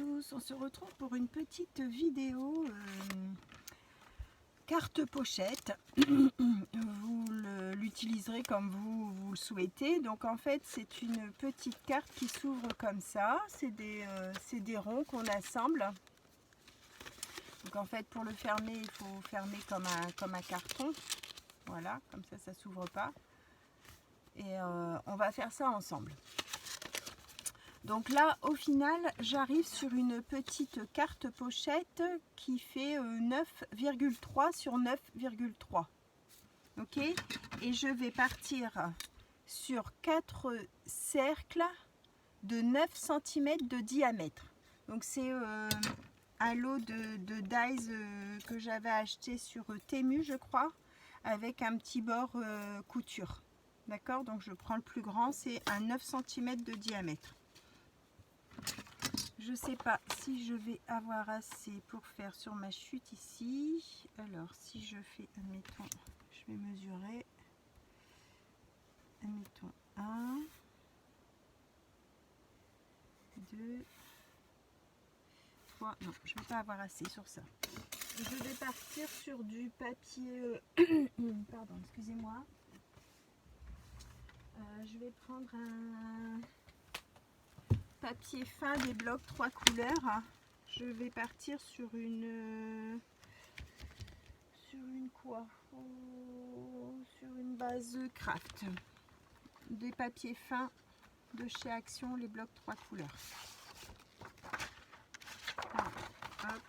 tous, on se retrouve pour une petite vidéo carte pochette. Vous l'utiliserez comme vous le souhaitez. Donc en fait c'est une petite carte qui s'ouvre comme ça, c'est des ronds qu'on assemble. Donc en fait pour le fermer il faut fermer comme un carton, voilà, comme ça s'ouvre pas. Et on va faire ça ensemble. Donc là, au final, j'arrive sur une petite carte pochette qui fait 9,3 sur 9,3. Ok, et je vais partir sur 4 cercles de 9 cm de diamètre. Donc c'est un lot de dies que j'avais acheté sur Temu, je crois, avec un petit bord couture. D'accord, donc je prends le plus grand, c'est un 9 cm de diamètre. Je sais pas si je vais avoir assez pour faire sur ma chute ici. Alors si je fais, admettons, je vais mesurer, admettons 1, 2, 3, non je vais pas avoir assez sur ça. Je vais partir sur du papier, pardon, excusez-moi. Je vais prendre un papier fin des blocs 3 couleurs. Je vais partir sur une quoi, sur une base craft, des papiers fins de chez Action, les blocs 3 couleurs. Alors, hop.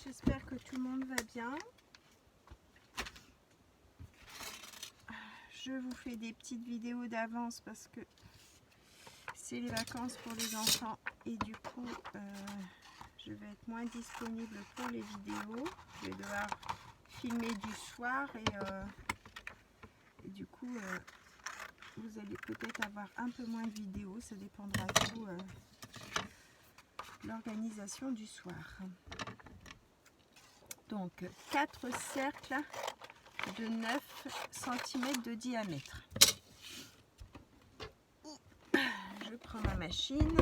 J'espère que tout le monde va bien. Je vous fais des petites vidéos d'avance parce que c'est les vacances pour les enfants et du coup je vais être moins disponible pour les vidéos. Je vais devoir filmer du soir et du coup vous allez peut-être avoir un peu moins de vidéos, ça dépendra tout l'organisation du soir. Donc 4 cercles de 9 cm de diamètre. Je prends ma machine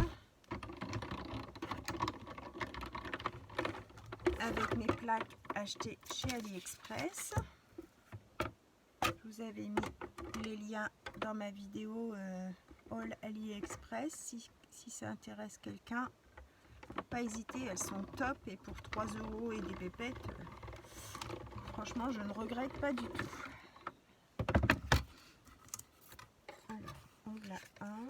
avec mes plaques achetées chez AliExpress. Je vous avais mis les liens dans ma vidéo Haul AliExpress si ça intéresse quelqu'un. Faut pas hésiter, elles sont top et pour 3 € et des pépettes, franchement je ne regrette pas du tout. Alors on l'a un.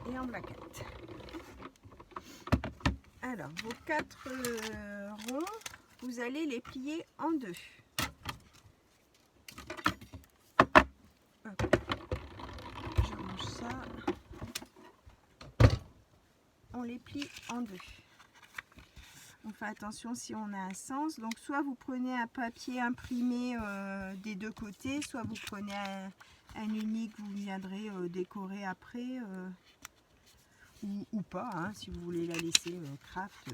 Et en voilà 4. Alors vos 4 ronds, vous allez les plier en deux. Hop. Je range ça. On les plie en deux. On fait attention si on a un sens. Donc soit vous prenez un papier imprimé des deux côtés, soit vous prenez un uni que vous viendrez décorer après, ou pas, hein, si vous voulez la laisser craft,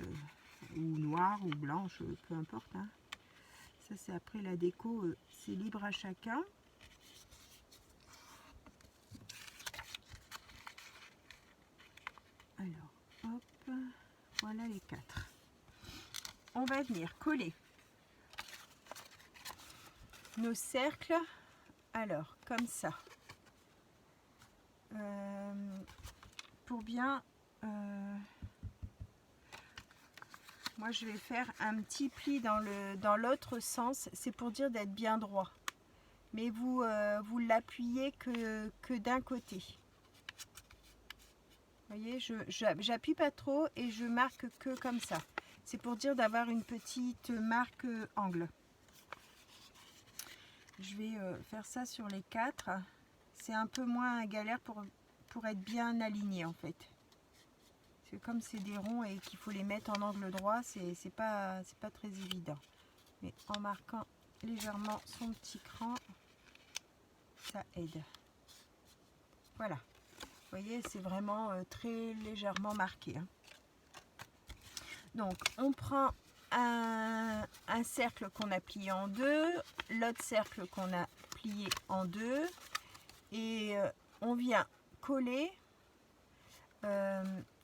ou noire ou blanche, peu importe. Hein. Ça c'est après la déco, c'est libre à chacun. Alors, hop, voilà les 4. On va venir coller nos cercles, alors comme ça, pour bien Moi je vais faire un petit pli dans l'autre sens, c'est pour dire d'être bien droit. Mais vous l'appuyez que d'un côté. Vous voyez, j'appuie pas trop et je marque que comme ça. C'est pour dire d'avoir une petite marque angle. Je vais faire ça sur les 4. C'est un peu moins galère pour être bien aligné en fait. Parce que comme c'est des ronds et qu'il faut les mettre en angle droit, c'est pas très évident. Mais en marquant légèrement son petit cran, ça aide. Voilà. Vous voyez, c'est vraiment très légèrement marqué. Hein. Donc, on prend un cercle qu'on a plié en deux, l'autre cercle qu'on a plié en deux, et on vient coller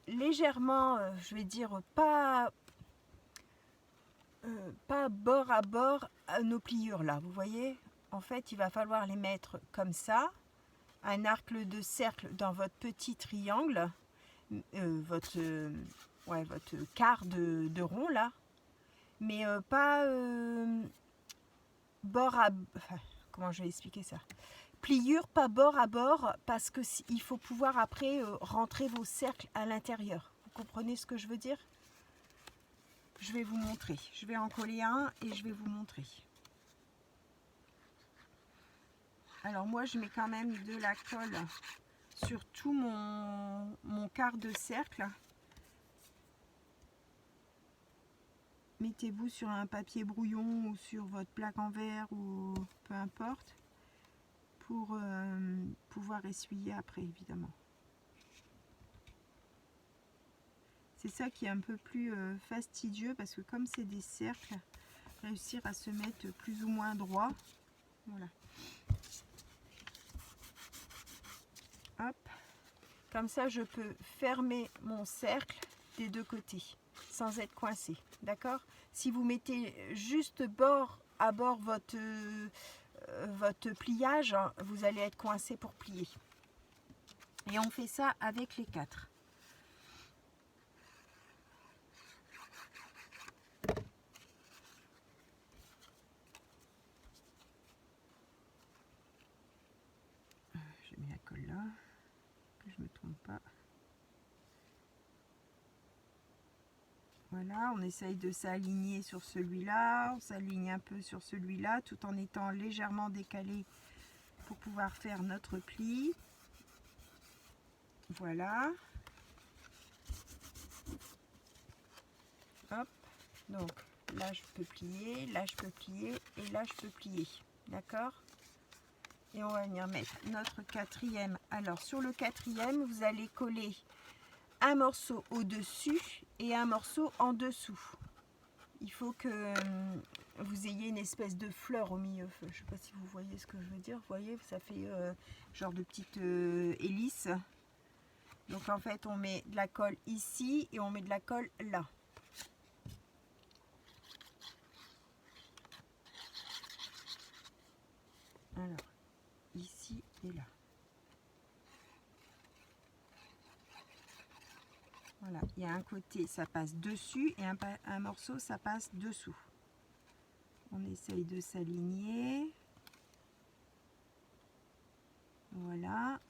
légèrement, je vais dire pas bord à bord à nos pliures là. Vous voyez, en fait, il va falloir les mettre comme ça. Un arc de cercle dans votre petit triangle, votre quart de rond là, mais pas bord à... Enfin, comment je vais expliquer ça? Pliure, pas bord à bord, parce que il faut pouvoir après rentrer vos cercles à l'intérieur. Vous comprenez ce que je veux dire? Je vais vous montrer. Je vais en coller un et je vais vous montrer. Alors moi je mets quand même de la colle sur tout mon quart de cercle. Mettez-vous sur un papier brouillon ou sur votre plaque en verre ou peu importe pour pouvoir essuyer après évidemment. C'est ça qui est un peu plus fastidieux parce que comme c'est des cercles, réussir à se mettre plus ou moins droit. Voilà. Hop. Comme ça, je peux fermer mon cercle des deux côtés sans être coincé. D'accord? Si vous mettez juste bord à bord votre pliage, vous allez être coincé pour plier. Et on fait ça avec les 4. J'ai mis la colle là, que je ne me trompe pas. Voilà, on essaye de s'aligner sur celui-là, on s'aligne un peu sur celui-là, tout en étant légèrement décalé pour pouvoir faire notre pli. Voilà. Hop, donc là je peux plier, là je peux plier et là je peux plier. D'accord? Et on va venir mettre notre 4e. Alors sur le 4e, vous allez coller un morceau au-dessus et un morceau en dessous. Il faut que vous ayez une espèce de fleur au milieu. Je ne sais pas si vous voyez ce que je veux dire. Vous voyez, ça fait genre de petite hélice. Donc en fait, on met de la colle ici et on met de la colle là. Alors, ici et là. Voilà, il y a un côté, ça passe dessus et un morceau, ça passe dessous. On essaye de s'aligner. Voilà,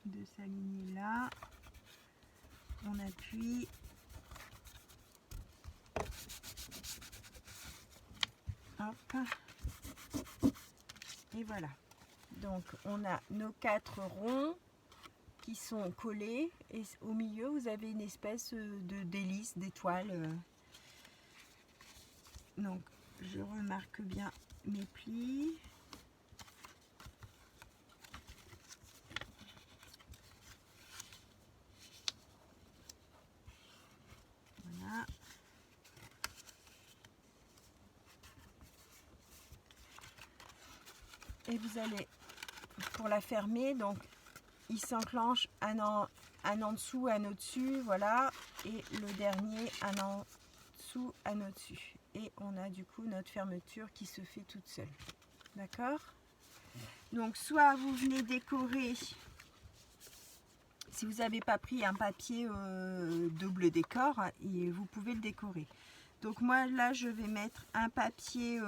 de s'aligner là. On appuie. Hop. Et voilà. Donc, on a nos 4 ronds qui sont collés et au milieu vous avez une espèce d'hélice, d'étoile. Donc je remarque bien mes plis. Voilà. Et vous allez, pour la fermer, donc il s'enclenche un en dessous, un au-dessus, voilà, et le dernier un en dessous, un au-dessus. Et on a du coup notre fermeture qui se fait toute seule. D'accord? Donc soit vous venez décorer, si vous n'avez pas pris un papier double décor, et vous pouvez le décorer. Donc moi là je vais mettre un papier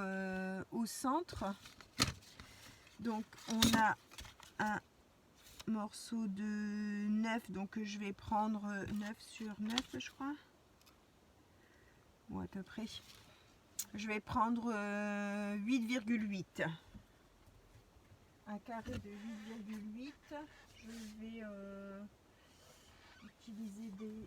au centre. Donc on a un morceau de 9, donc je vais prendre 9 sur 9 je crois. Bon à peu près. Je vais prendre 8,8. Un carré de 8,8. Je vais utiliser des...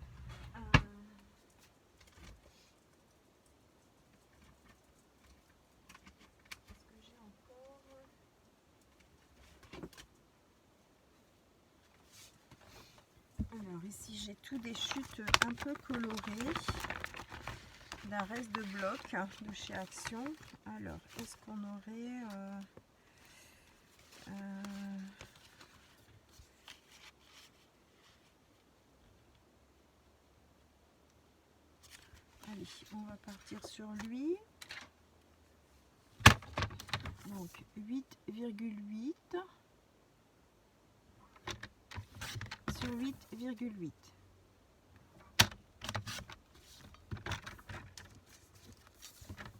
Alors ici j'ai tout des chutes un peu colorées d'un reste de bloc de chez Action. Alors est-ce qu'on aurait allez, on va partir sur lui. Donc 8,8 sur 8,8.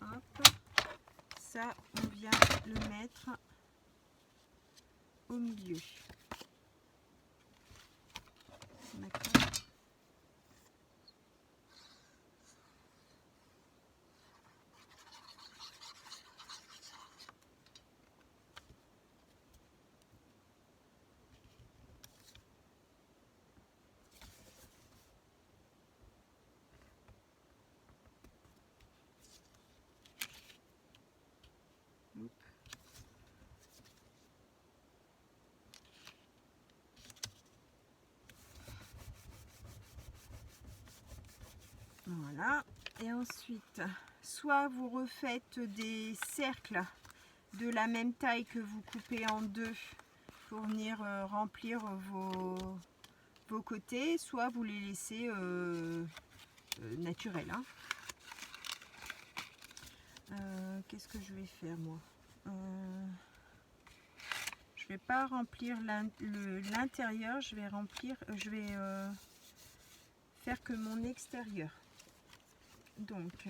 Hop, ça on vient le mettre au milieu. D'accord. Voilà, et ensuite, soit vous refaites des cercles de la même taille que vous coupez en deux pour venir remplir vos côtés, soit vous les laissez naturels. Hein. Qu'est-ce que je vais faire moi? Je vais pas remplir l'intérieur, je vais remplir, je vais faire que mon extérieur. Donc,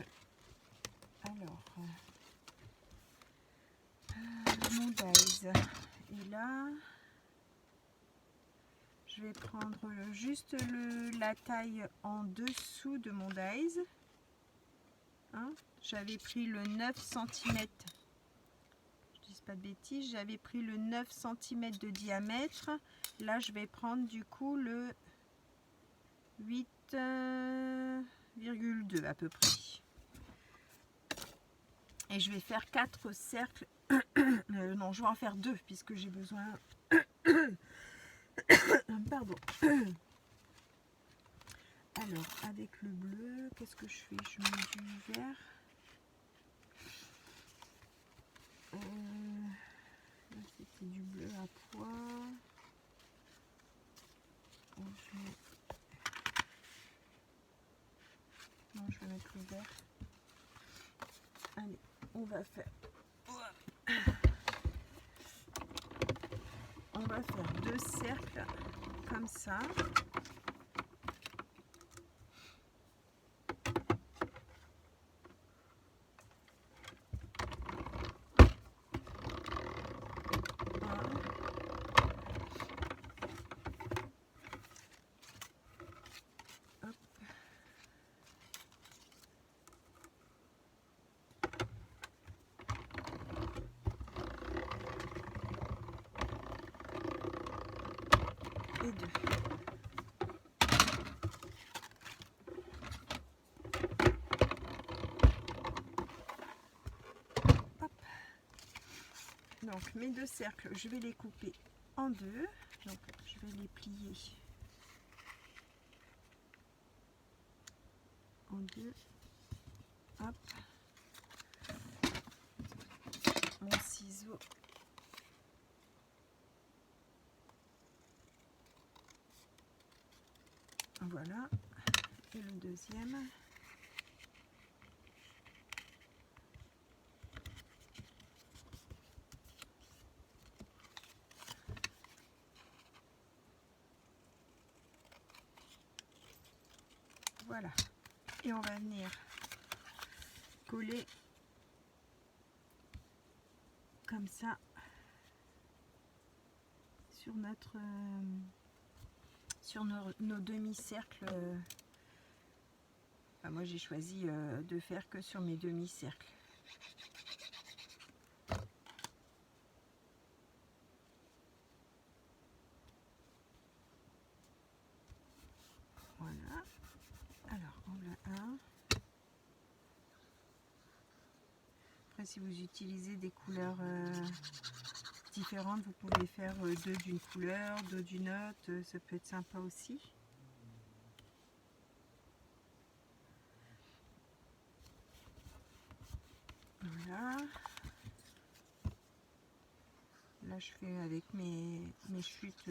alors, mon dies est là. Je vais prendre juste la taille en dessous de mon dies. Hein, j'avais pris le 9 cm. Je dis pas de bêtises, j'avais pris le 9 cm de diamètre. Là, je vais prendre du coup le 8,2 à peu près. Et je vais faire 4 cercles. Non, je vais en faire 2 puisque j'ai besoin. Pardon. Alors, avec le bleu, qu'est-ce que je fais? Je mets du vert. Là, c'était du bleu à pois. Non, je vais mettre le vert. Allez, on va faire. On va faire 2 cercles comme ça. Et 2. Hop. Donc mes 2 cercles, je vais les couper en 2. Donc je vais les plier en 2. Hop. Mon ciseau. Voilà. Et le deuxième. Voilà. Et on va venir coller comme ça sur notre sur nos demi-cercles. Enfin, moi j'ai choisi de faire que sur mes demi-cercles. Voilà. Alors on a un. Après si vous utilisez des couleurs différentes, vous pouvez faire deux d'une couleur, deux d'une autre, ça peut être sympa aussi. Voilà. Là je fais avec mes chutes,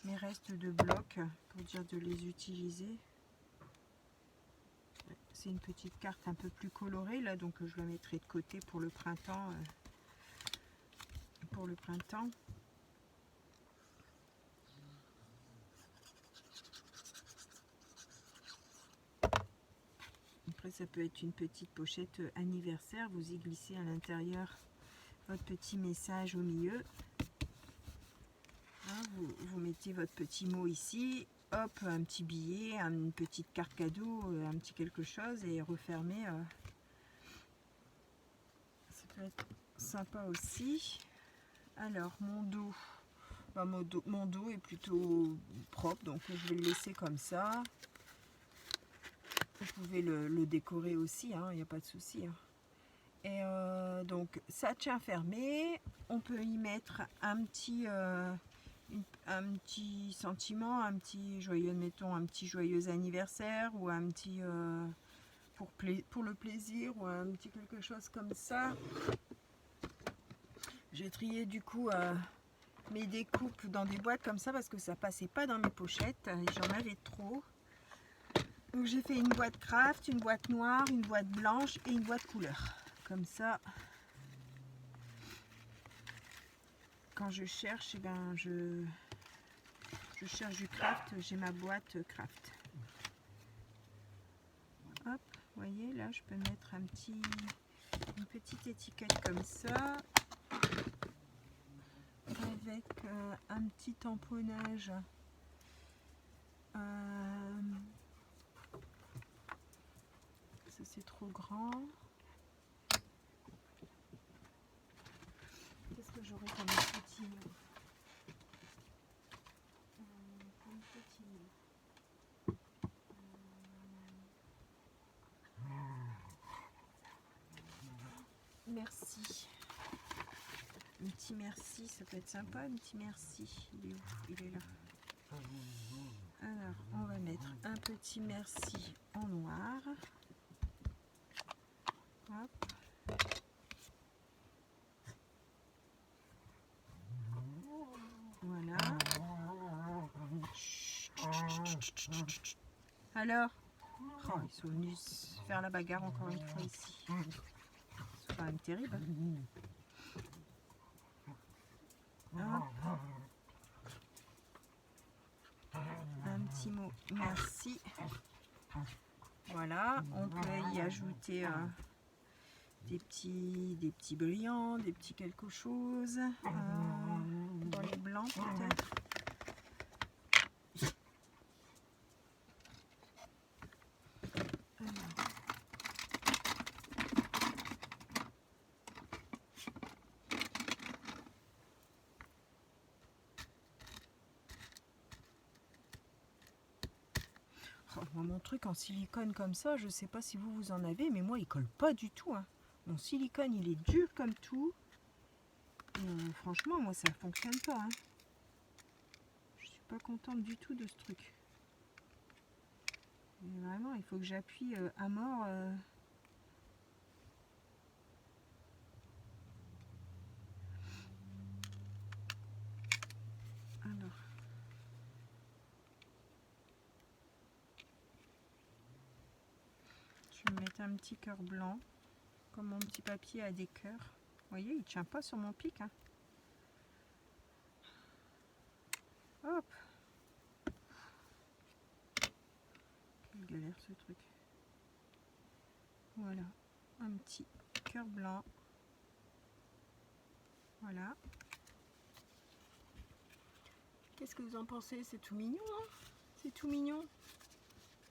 mes restes de blocs pour dire de les utiliser. C'est une petite carte un peu plus colorée là, donc je la mettrai de côté pour le printemps. Après ça peut être une petite pochette anniversaire, vous y glissez à l'intérieur votre petit message au milieu. Hein, vous mettez votre petit mot ici, hop, un petit billet, une petite carte cadeau, un petit quelque chose et refermez. Ça peut être sympa aussi. Alors mon dos, mon dos est plutôt propre, donc je vais le laisser comme ça. Vous pouvez le décorer aussi, il n'y a pas de souci. Et donc ça tient fermé. On peut y mettre un petit sentiment, un petit joyeux, admettons, un petit joyeux anniversaire ou un petit pour le plaisir ou un petit quelque chose comme ça. J'ai trié du coup mes découpes dans des boîtes comme ça parce que ça passait pas dans mes pochettes et j'en avais trop. Donc j'ai fait une boîte craft, une boîte noire, une boîte blanche et une boîte couleur. Comme ça, quand je cherche, je cherche du craft, j'ai ma boîte craft. Hop, vous voyez, là je peux mettre une petite étiquette comme ça. Avec un petit tamponnage. Ça c'est trop grand. Qu'est-ce que j'aurais comme petit mot? Merci. Un petit merci, ça peut être sympa, un petit merci. Il est où? Il est là. Alors, on va mettre un petit merci en noir. Hop. Voilà. Alors, oh, ils sont venus faire la bagarre encore une fois ici. C'est quand même terrible. Hop. Un petit mot merci. Voilà, on peut y ajouter des petits brillants, des petits quelque chose dans les blancs peut-être. Moi, mon truc en silicone comme ça, je sais pas si vous en avez, mais moi il colle pas du tout. Mon silicone il est dur comme tout. Franchement, moi ça fonctionne pas. Je suis pas contente du tout de ce truc. Mais vraiment, il faut que j'appuie à mort. Alors. Je vais mettre un petit cœur blanc, comme mon petit papier a des cœurs. Vous voyez, il tient pas sur mon pic. Hop. Quelle galère ce truc. Voilà. un petit cœur blanc. Voilà. Qu'est-ce que vous en pensez? C'est tout mignon, hein? C'est tout mignon.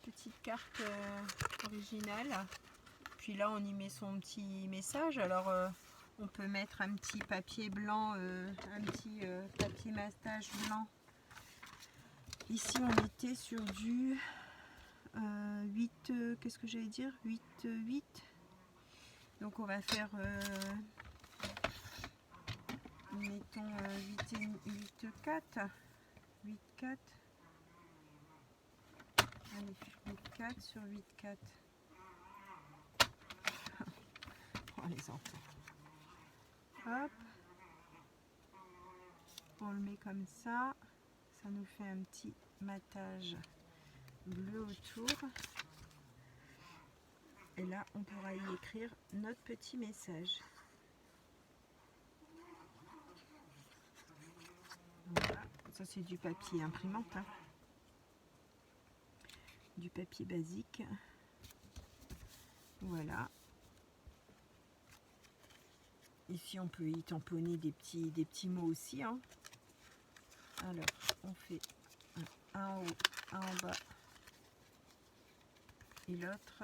Petite carte originale. Puis là, on y met son petit message. Alors, on peut mettre un petit papier blanc, un petit papier mastage blanc. Ici, on était sur du 8, qu'est-ce que j'allais dire? 8, 8. Donc, on va faire, mettons, 8, 4. 8, 4. Allez, 8, 4 sur 8, 4. Oh, les enfants. Hop. On le met comme ça. Ça nous fait un petit matage bleu autour. Et là, on pourra y écrire notre petit message. Voilà. Ça, c'est du papier imprimante, hein. Du papier basique. Voilà. Ici, on peut y tamponner des petits mots aussi, hein. Alors, on fait un en haut, un en bas et l'autre.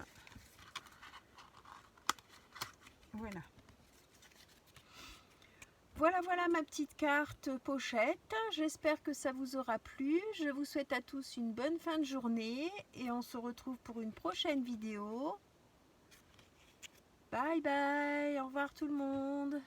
Voilà. Voilà ma petite carte pochette. J'espère que ça vous aura plu. Je vous souhaite à tous une bonne fin de journée et on se retrouve pour une prochaine vidéo. Bye bye, au revoir tout le monde.